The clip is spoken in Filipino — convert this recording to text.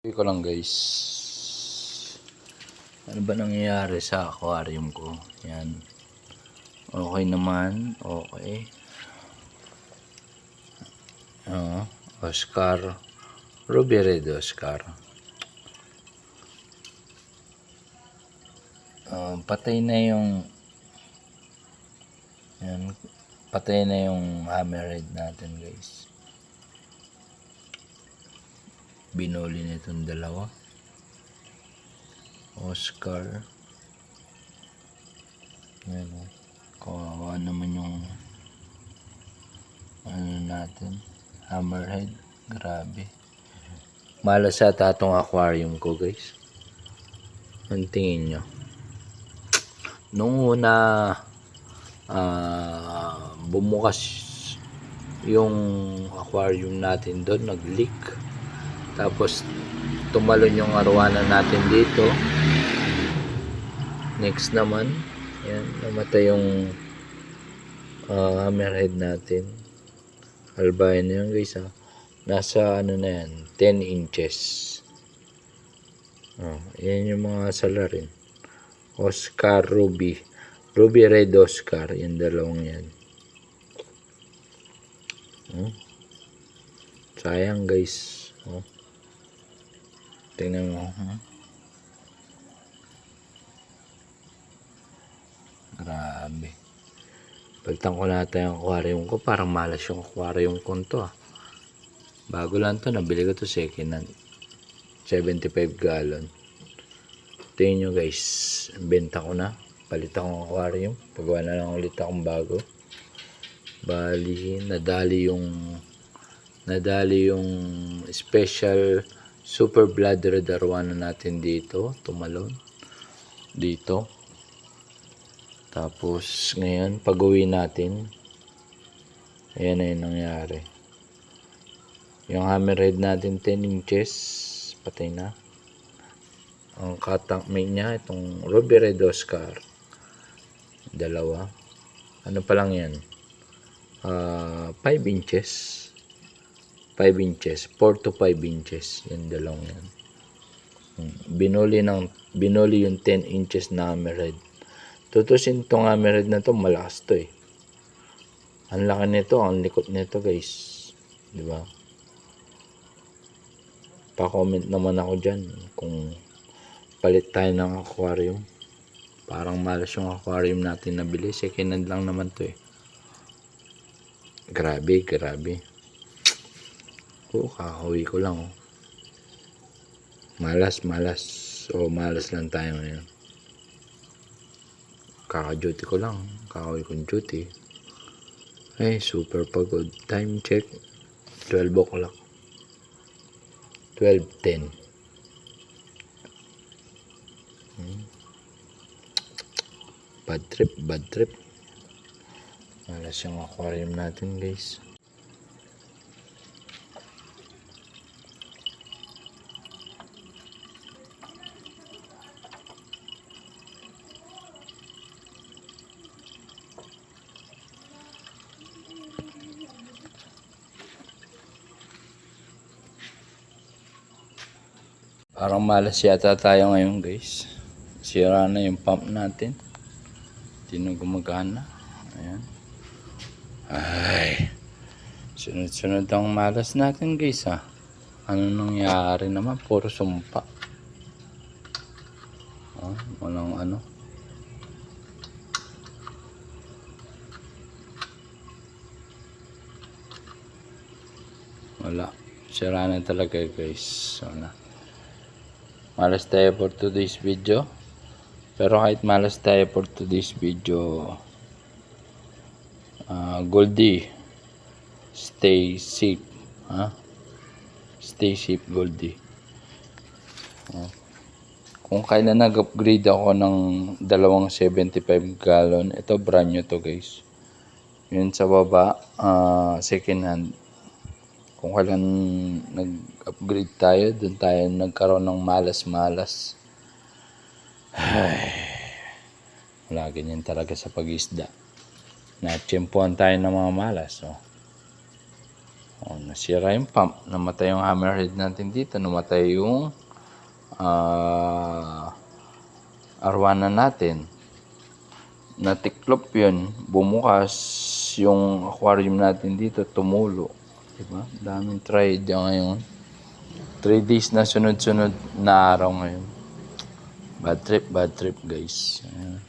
Sabi ko lang guys, ano ba nangyayari sa aquarium ko? Yan. Okay naman, okay. Oscar, Ruby Red Oscar. Patay na yung yan, patay na yung hammerhead natin guys. Binuli nitong dalawa. Oscar. Yan o. Kawawa naman yung ano natin. Hammerhead. Grabe. Malas ata itong aquarium ko guys. Ang tingin nyo. Nung una bumukas yung aquarium natin doon, nag-leak. Tapos tumalon yung arwana natin dito. Next naman, yan, namatay yung hammerhead natin. Albino na yan guys ha. Nasa ano na yan, 10 inches. Yan yung mga salarin. Oscar Ruby. Ruby Red Oscar. Yung dalawang yan. Sayang guys. Tingnan mo. Grabe. Pagtang ko natin yung aquarium ko. Parang malas yung aquarium ko to Bago lang to. Nabili ko to second hand. 75 gallon. Tingnan nyo guys. Benta ko na. Palit akong aquarium. Pagawa na lang ulit akong bago. Bali. Nadali yung special super blood red arwana natin dito. Tumalon. Dito. Tapos ngayon pag-uwi natin. Ayan na yung nangyari. Yung hammerhead natin 10 inches. Patay na. Ang katankmate niya itong Ruby Red Oscar. Dalawa. Ano pa lang yan? 5 inches. 5 inches. 4 to 5 inches. Yung dalawang yan. Binuli yung 10 inches na hammerhead. Tutusin itong hammerhead na to, malakas to Ang laki nito, ang likot nito guys. Diba? Pa-comment naman ako dyan kung palit tayo ng aquarium. Parang malas yung aquarium natin nabili. Second hand lang naman to Grabe. Kakahuwi ko lang Malas. Malas lang tayo ngayon. Kaka-duty ko lang. Kakahuwi kong duty. Super pagod. Time check. 12 o'clock. 12:10. Bad trip. Malas yung aquarium natin guys. Parang malas yata tayo ngayon guys. Sira na yung pump natin. Hindi na gumagana. Ayan. Sunod-sunod ang malas natin guys Ano nangyari naman? Puro sumpa. Walang ano. Wala. Sira na talaga guys. Malas tayo for today's video. Pero kahit malas tayo for today's video, Goldie, stay safe. Stay safe Goldie. Kung kailan nag-upgrade ako ng dalawang 75 gallon, ito brand new to guys. Yun sa baba, second hand. Kung kailan nag-upgrade tayo, doon tayo nagkaroon ng malas. Wala, ganyan talaga sa pag-isda. Na-tsempuhan tayo ng mga malas. Oh, nasira yung pump. Namatay yung hammerhead natin dito. Namatay yung arwana natin. Natiklop yun. Bumukas yung aquarium natin dito. Tumulo. Diba? Daming tragedy ngayon. 3 days na sunod-sunod na araw ngayon. Bad trip guys. Ayan.